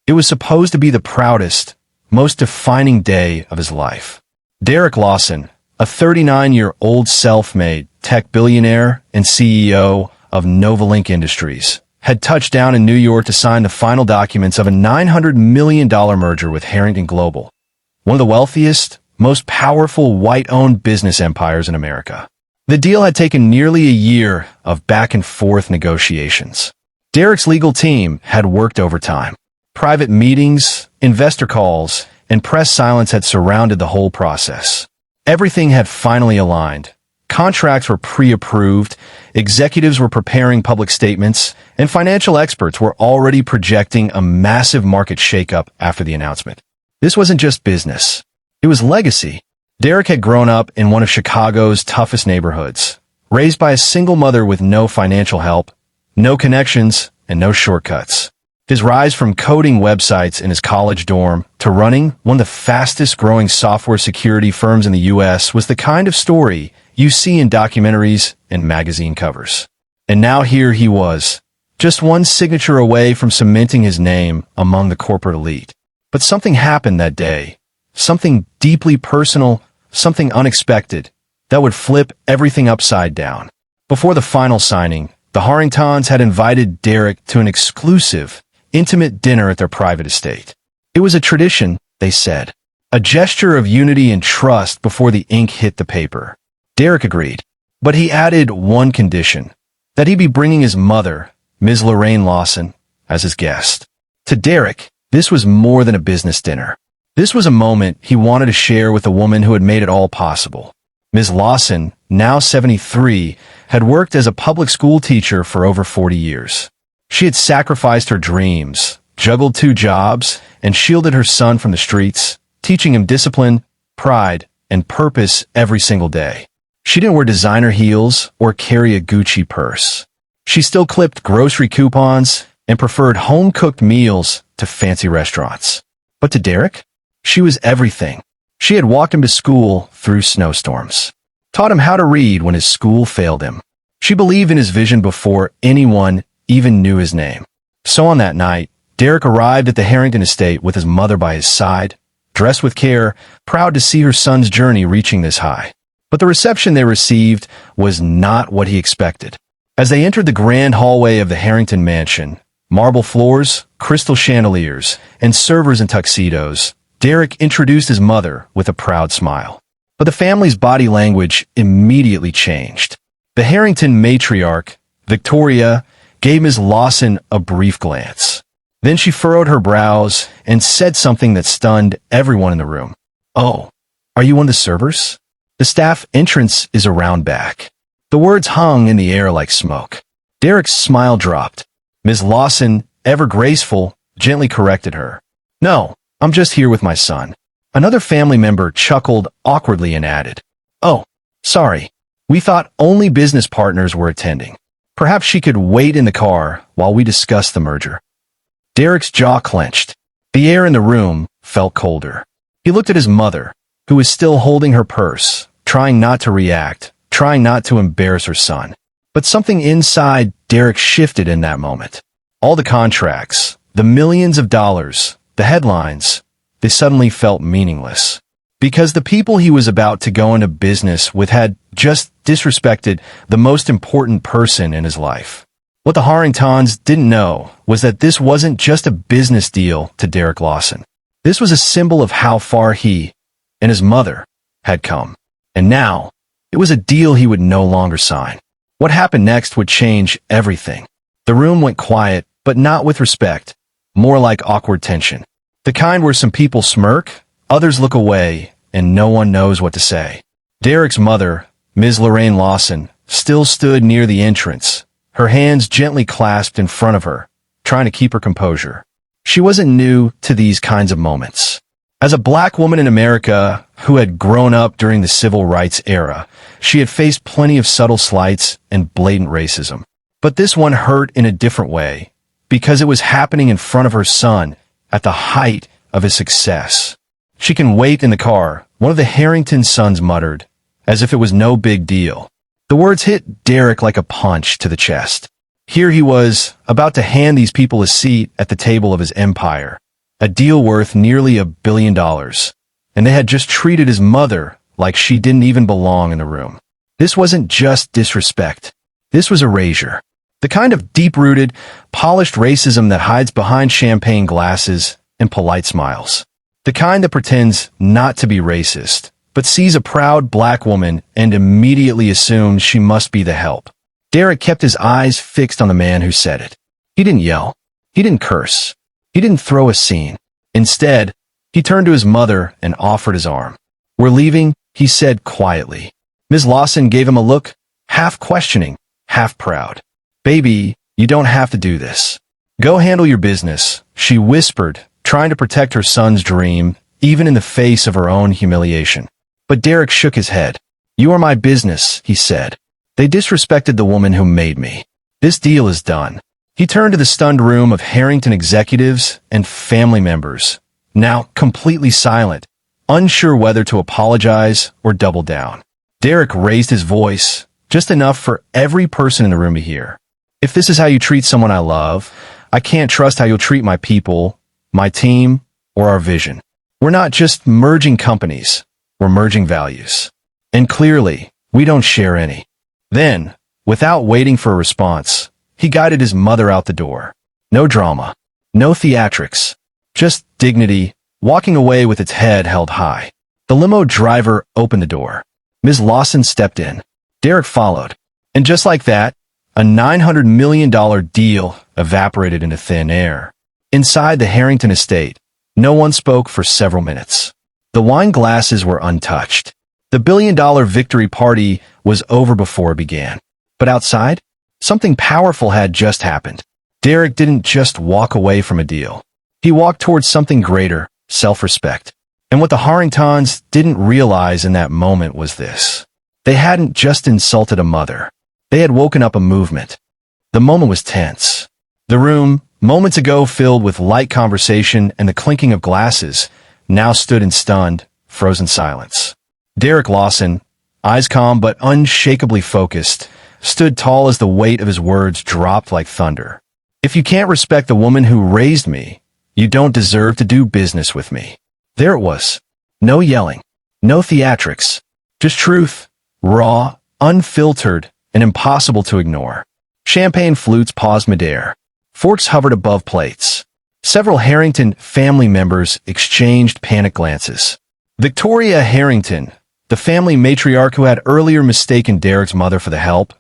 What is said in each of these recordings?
It was supposed to be the proudest, most defining day of his life. Derek Lawson, a 39-year-old self-made tech billionaire and CEO of Novalink Industries, had touched down in New York to sign the final documents of a $900 million merger with Harrington Global, one of the wealthiest, most powerful white-owned business empires in America. The deal had taken nearly a year of back-and-forth negotiations. Derek's legal team had worked overtime. Private meetings, investor calls, and press silence had surrounded the whole process. Everything had finally aligned. Contracts were pre-approved, executives were preparing public statements, and financial experts were already projecting a massive market shakeup after the announcement. This wasn't just business. It was legacy. Derek had grown up in one of Chicago's toughest neighborhoods, raised by a single mother with no financial help, no connections, and no shortcuts. His rise from coding websites in his college dorm to running one of the fastest-growing software security firms in the U.S. was the kind of story you see in documentaries and magazine covers. And now here he was, just one signature away from cementing his name among the corporate elite. But something happened that day, something deeply personal, something unexpected, that would flip everything upside down. Before the final signing, the Harringtons had invited Derek to an exclusive, intimate dinner at their private estate. It was a tradition, they said, a gesture of unity and trust before the ink hit the paper. Derek agreed, but he added one condition, that he be bringing his mother, Ms. Lorraine Lawson, as his guest. To Derek, this was more than a business dinner. This was a moment he wanted to share with the woman who had made it all possible. Ms. Lawson, now 73, had worked as a public school teacher for over 40 years. She had sacrificed her dreams, juggled 2 jobs, and shielded her son from the streets, teaching him discipline, pride, and purpose every single day. She didn't wear designer heels or carry a Gucci purse. She still clipped grocery coupons and preferred home-cooked meals to fancy restaurants. But to Derek, she was everything. She had walked him to school through snowstorms, taught him how to read when his school failed him. She believed in his vision before anyone even knew his name. So on that night, Derek arrived at the Harrington estate with his mother by his side, dressed with care, proud to see her son's journey reaching this high. But the reception they received was not what he expected. As they entered the grand hallway of the Harrington mansion, marble floors, crystal chandeliers, and servers in tuxedos, Derek introduced his mother with a proud smile. But the family's body language immediately changed. The Harrington matriarch, Victoria, gave Ms. Lawson a brief glance. Then she furrowed her brows and said something that stunned everyone in the room. "Oh, are you one of the servers? The staff entrance is around back." The words hung in the air like smoke. Derek's smile dropped. Ms. Lawson, ever graceful, gently corrected her. "No, I'm just here with my son." Another family member chuckled awkwardly and added, "Oh, sorry. We thought only business partners were attending. Perhaps she could wait in the car while we discuss the merger." Derek's jaw clenched. The air in the room felt colder. He looked at his mother, who was still holding her purse, trying not to react, trying not to embarrass her son. But something inside Derek shifted in that moment. All the contracts, the millions of dollars, the headlines, they suddenly felt meaningless. Because the people he was about to go into business with had just disrespected the most important person in his life. What the Harringtons didn't know was that this wasn't just a business deal to Derek Lawson. This was a symbol of how far he and his mother had come. And now, it was a deal he would no longer sign. What happened next would change everything. The room went quiet, but not with respect, more like awkward tension. The kind where some people smirk, others look away, and no one knows what to say. Derek's mother, Ms. Lorraine Lawson, still stood near the entrance, her hands gently clasped in front of her, trying to keep her composure. She wasn't new to these kinds of moments. As a black woman in America who had grown up during the civil rights era, she had faced plenty of subtle slights and blatant racism. But this one hurt in a different way, because it was happening in front of her son at the height of his success. "She can wait in the car," one of the Harrington sons muttered, as if it was no big deal. The words hit Derek like a punch to the chest. Here he was, about to hand these people a seat at the table of his empire, a deal worth nearly $1 billion. And they had just treated his mother like she didn't even belong in the room. This wasn't just disrespect. This was erasure. The kind of deep-rooted, polished racism that hides behind champagne glasses and polite smiles. The kind that pretends not to be racist, but sees a proud black woman and immediately assumes she must be the help. Derek kept his eyes fixed on the man who said it. He didn't yell. He didn't curse. He didn't throw a scene. Instead, he turned to his mother and offered his arm. "We're leaving," he said quietly. Ms. Lawson gave him a look, half questioning, half proud. "Baby, you don't have to do this. Go handle your business," she whispered, trying to protect her son's dream, even in the face of her own humiliation. But Derek shook his head. "You are my business," he said. "They disrespected the woman who made me. This deal is done." He turned to the stunned room of Harrington executives and family members, now completely silent, unsure whether to apologize or double down. Derek raised his voice, just enough for every person in the room to hear. "If this is how you treat someone I love, I can't trust how you'll treat my people, my team, or our vision. We're not just merging companies, we're merging values. And clearly, we don't share any." Then, without waiting for a response, he guided his mother out the door. No drama, no theatrics, just dignity, walking away with its head held high. The limo driver opened the door. Ms. Lawson stepped in. Derek followed. And just like that, a $900 million deal evaporated into thin air. Inside the Harrington estate, no one spoke for several minutes. The wine glasses were untouched. The billion-dollar victory party was over before it began. But outside, something powerful had just happened. Derek didn't just walk away from a deal. He walked towards something greater, self-respect. And what the Harringtons didn't realize in that moment was this. They hadn't just insulted a mother. They had woken up a movement. The moment was tense. The room, moments ago filled with light conversation and the clinking of glasses, now stood in stunned, frozen silence. Derek Lawson, eyes calm but unshakably focused, stood tall as the weight of his words dropped like thunder. "If you can't respect the woman who raised me, you don't deserve to do business with me." There it was. No yelling, no theatrics, just truth, raw, unfiltered, and impossible to ignore. Champagne flutes paused midair. Forks hovered above plates. Several Harrington family members exchanged panic glances. Victoria Harrington, the family matriarch who had earlier mistaken Derek's mother for the help,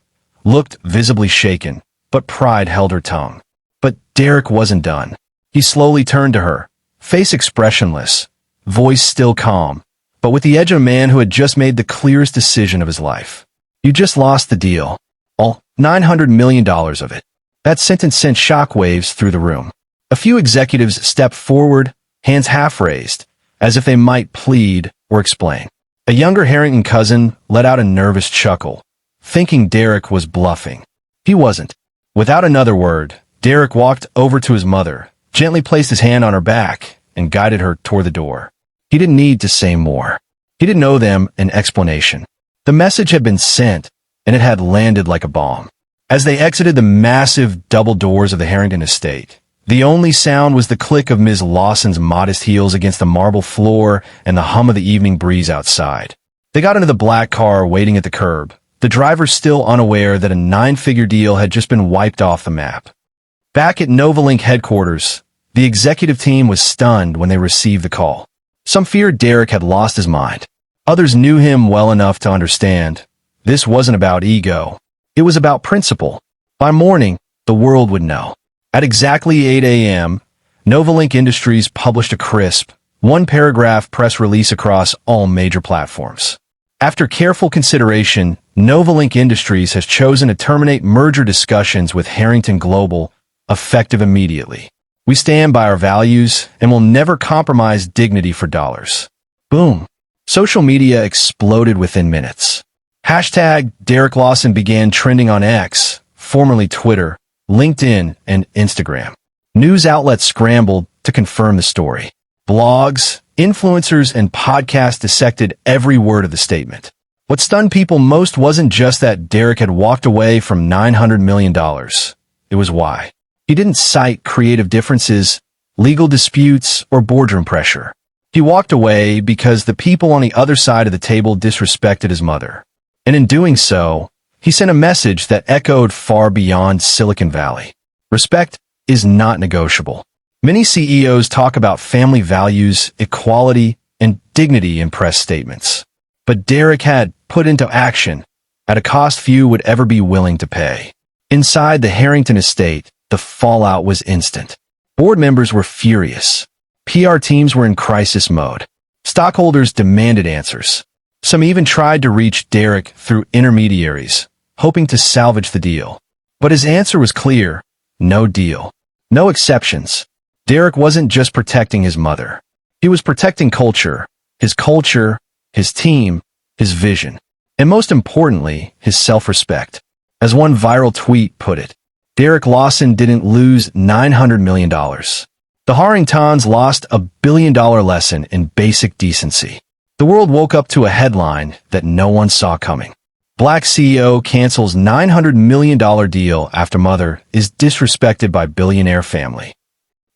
looked visibly shaken, but pride held her tongue. But Derek wasn't done. He slowly turned to her, face expressionless, voice still calm, but with the edge of a man who had just made the clearest decision of his life. "You just lost the deal. All $900 million of it." That sentence sent shockwaves through the room. A few executives stepped forward, hands half raised, as if they might plead or explain. A younger Harrington cousin let out a nervous chuckle, thinking Derek was bluffing. He wasn't. Without another word, Derek walked over to his mother, gently placed his hand on her back, and guided her toward the door. He didn't need to say more. He didn't owe them an explanation. The message had been sent, and it had landed like a bomb. As they exited the massive double doors of the Harrington estate, the only sound was the click of Ms. Lawson's modest heels against the marble floor and the hum of the evening breeze outside. They got into the black car waiting at the curb, the driver still unaware that a 9-figure deal had just been wiped off the map. Back at Novalink headquarters, the executive team was stunned when they received the call. Some feared Derek had lost his mind. Others knew him well enough to understand. This wasn't about ego. It was about principle. By morning, the world would know. At exactly 8 a.m., Novalink Industries published a crisp, one-paragraph press release across all major platforms. After careful consideration, Novalink Industries has chosen to terminate merger discussions with Harrington Global, effective immediately. We stand by our values and will never compromise dignity for dollars. Boom. Social media exploded within minutes. Hashtag Derek Lawson began trending on X, formerly Twitter, LinkedIn, and Instagram. News outlets scrambled to confirm the story. Blogs, influencers, and podcasts dissected every word of the statement. What stunned people most wasn't just that Derek had walked away from $900 million. It was why. He didn't cite creative differences. legal disputes, or boardroom pressure. He walked away because the people on the other side of the table disrespected his mother. And in doing so, he sent a message that echoed far beyond Silicon Valley. Respect is not negotiable. Many CEOs talk about family values, equality, and dignity in press statements. But Derek had put into action at a cost few would ever be willing to pay. Inside the Harrington estate, the fallout was instant. Board members were furious. PR teams were in crisis mode. Stockholders demanded answers. Some even tried to reach Derek through intermediaries, hoping to salvage the deal. But his answer was clear: no deal. No exceptions. Derek wasn't just protecting his mother. He was protecting culture, his team, his vision, and most importantly, his self-respect. As one viral tweet put it, Derek Lawson didn't lose $900 million. The Harringtons lost a billion-dollar lesson in basic decency. The world woke up to a headline that no one saw coming. Black CEO cancels $900 million deal after mother is disrespected by billionaire family.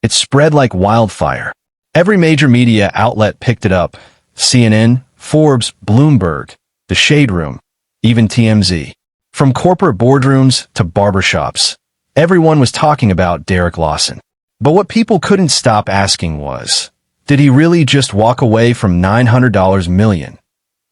It spread like wildfire. Every major media outlet picked it up. CNN, Forbes, Bloomberg, The Shade Room, even TMZ. From corporate boardrooms to barbershops, everyone was talking about Derek Lawson. But what people couldn't stop asking was, did he really just walk away from $900 million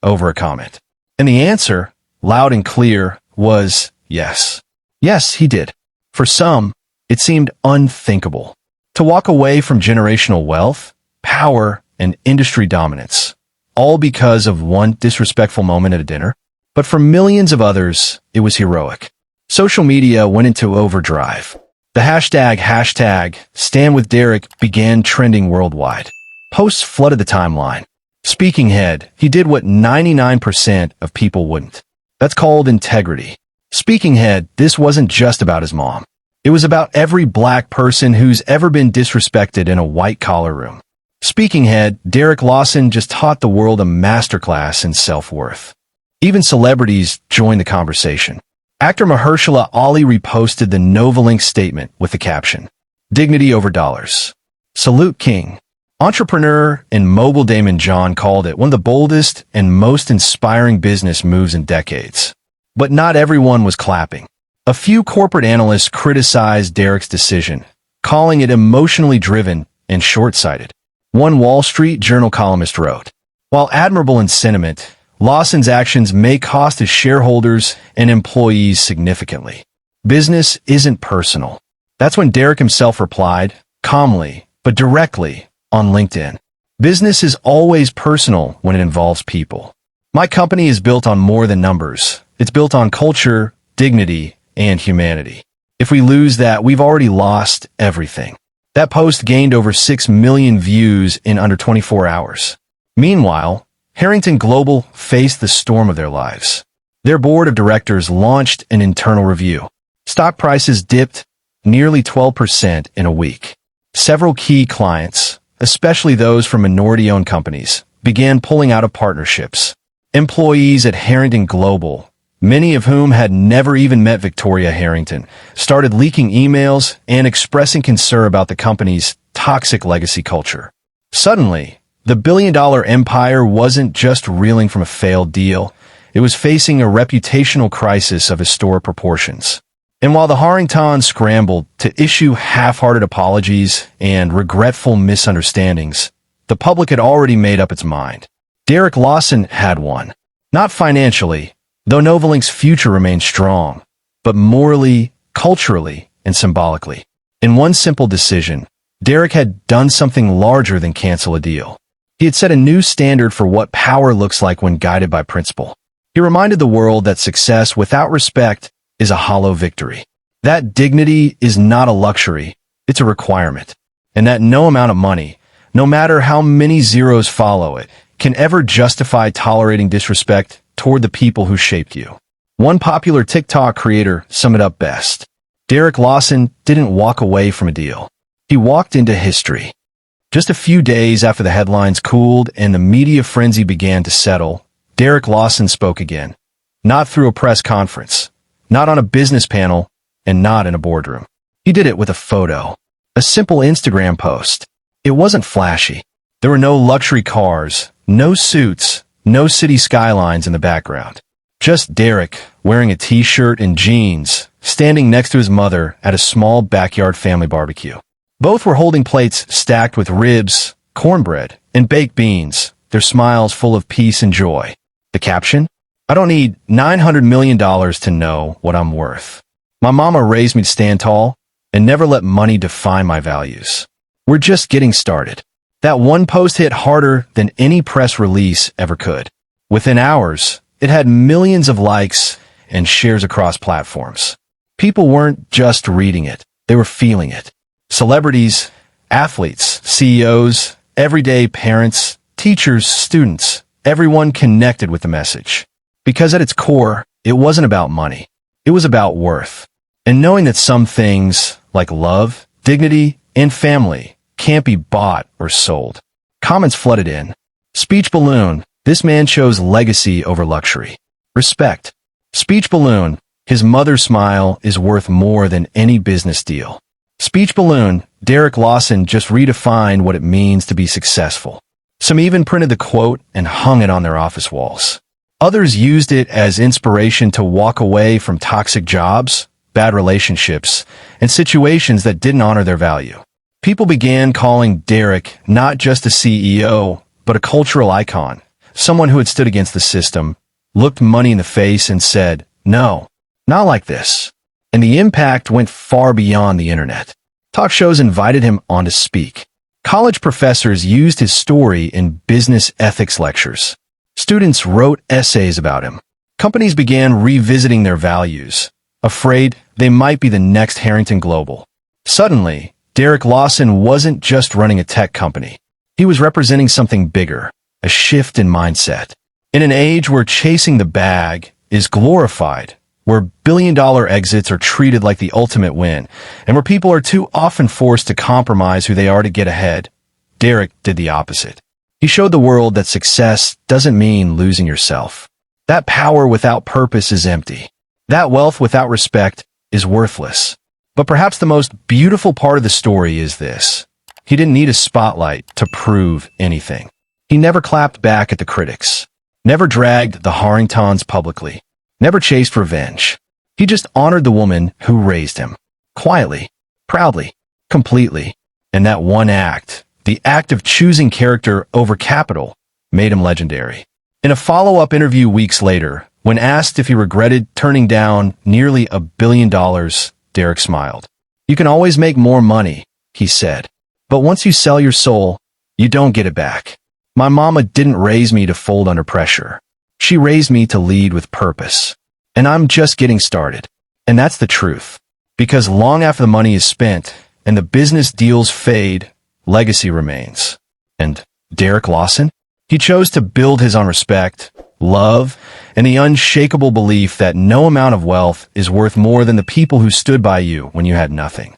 over a comment? And the answer, loud and clear, was yes. Yes, he did. For some, it seemed unthinkable. To walk away from generational wealth, power, and industry dominance, all because of one disrespectful moment at a dinner. But for millions of others, it was heroic. Social media went into overdrive. The hashtag Stand With Derek began trending worldwide. Posts flooded the timeline. Speaking head, he did what 99% of people wouldn't. That's called integrity. Speaking head, this wasn't just about his mom. It was about every black person who's ever been disrespected in a white-collar room. Speaking head, Derek Lawson just taught the world a masterclass in self-worth. Even celebrities joined the conversation. Actor Mahershala Ali reposted the Novalink statement with the caption, "Dignity over dollars. Salute King." Entrepreneur and mogul Damon John called it one of the boldest and most inspiring business moves in decades. But not everyone was clapping. A few corporate analysts criticized Derek's decision, calling it emotionally driven and short-sighted. One Wall Street Journal columnist wrote, "While admirable in sentiment, Lawson's actions may cost his shareholders and employees significantly. Business isn't personal." That's when Derek himself replied, calmly but directly, on LinkedIn. "Business is always personal when it involves people. My company is built on more than numbers. It's built on culture, dignity, and humanity. If we lose that, we've already lost everything." That post gained over 6 million views in under 24 hours. Meanwhile, Harrington Global faced the storm of their lives. Their board of directors launched an internal review. Stock prices dipped nearly 12% in a week. Several key clients, especially those from minority-owned companies, began pulling out of partnerships. Employees at Harrington Global, many of whom had never even met Victoria Harrington, started leaking emails and expressing concern about the company's toxic legacy culture. Suddenly, the billion-dollar empire wasn't just reeling from a failed deal, it was facing a reputational crisis of historic proportions. And while the Harringtons scrambled to issue half-hearted apologies and regretful misunderstandings, the public had already made up its mind. Derek Lawson had won. Not financially, though Novalink's future remained strong, but morally, culturally, and symbolically. In one simple decision, Derek had done something larger than cancel a deal. He had set a new standard for what power looks like when guided by principle. He reminded the world that success without respect is a hollow victory. That dignity is not a luxury, it's a requirement. And that no amount of money, no matter how many zeros follow it, can ever justify tolerating disrespect toward the people who shaped you. One popular TikTok creator summed it up best. Derek Lawson didn't walk away from a deal. He walked into history. Just a few days after the headlines cooled and the media frenzy began to settle, Derek Lawson spoke again. Not through a press conference, not on a business panel, and not in a boardroom. He did it with a photo. A simple Instagram post. It wasn't flashy. There were no luxury cars, no suits, no city skylines in the background. Just Derek, wearing a t-shirt and jeans, standing next to his mother at a small backyard family barbecue. Both were holding plates stacked with ribs, cornbread, and baked beans, their smiles full of peace and joy. The caption? I don't need $900 million to know what I'm worth. My mama raised me to stand tall and never let money define my values. We're just getting started. That one post hit harder than any press release ever could. Within hours, it had millions of likes and shares across platforms. People weren't just reading it, they were feeling it. Celebrities, athletes, CEOs, everyday parents, teachers, students, everyone connected with the message. Because at its core, it wasn't about money. It was about worth. And knowing that some things, like love, dignity, and family, can't be bought or sold. Comments flooded in. Speech balloon. This man chose legacy over luxury. Respect. Speech balloon. His mother's smile is worth more than any business deal. Speech balloon. Derek Lawson just redefined what it means to be successful. Some even printed the quote and hung it on their office walls. Others used it as inspiration to walk away from toxic jobs, bad relationships, and situations that didn't honor their value. People began calling Derek not just a CEO, but a cultural icon, someone who had stood against the system, looked money in the face and said, no, not like this. And the impact went far beyond the internet. Talk shows invited him on to speak. College professors used his story in business ethics lectures. Students wrote essays about him. Companies began revisiting their values, afraid they might be the next Harrington Global. Suddenly, Derek Lawson wasn't just running a tech company. He was representing something bigger, a shift in mindset. In an age where chasing the bag is glorified, where billion-dollar exits are treated like the ultimate win, and where people are too often forced to compromise who they are to get ahead, Derek did the opposite. He showed the world that success doesn't mean losing yourself. That power without purpose is empty. That wealth without respect is worthless. But perhaps the most beautiful part of the story is this. He didn't need a spotlight to prove anything. He never clapped back at the critics, never dragged the Harringtons publicly, never chased revenge. He just honored the woman who raised him. Quietly, proudly, completely. And that one act, the act of choosing character over capital, made him legendary. In a follow-up interview weeks later, when asked if he regretted turning down nearly $1 billion, Derek smiled. You can always make more money, he said. But once you sell your soul, you don't get it back. My mama didn't raise me to fold under pressure. She raised me to lead with purpose. And I'm just getting started. And that's the truth. Because long after the money is spent and the business deals fade, legacy remains. And Derek Lawson? He chose to build his on respect, love, and the unshakable belief that no amount of wealth is worth more than the people who stood by you when you had nothing.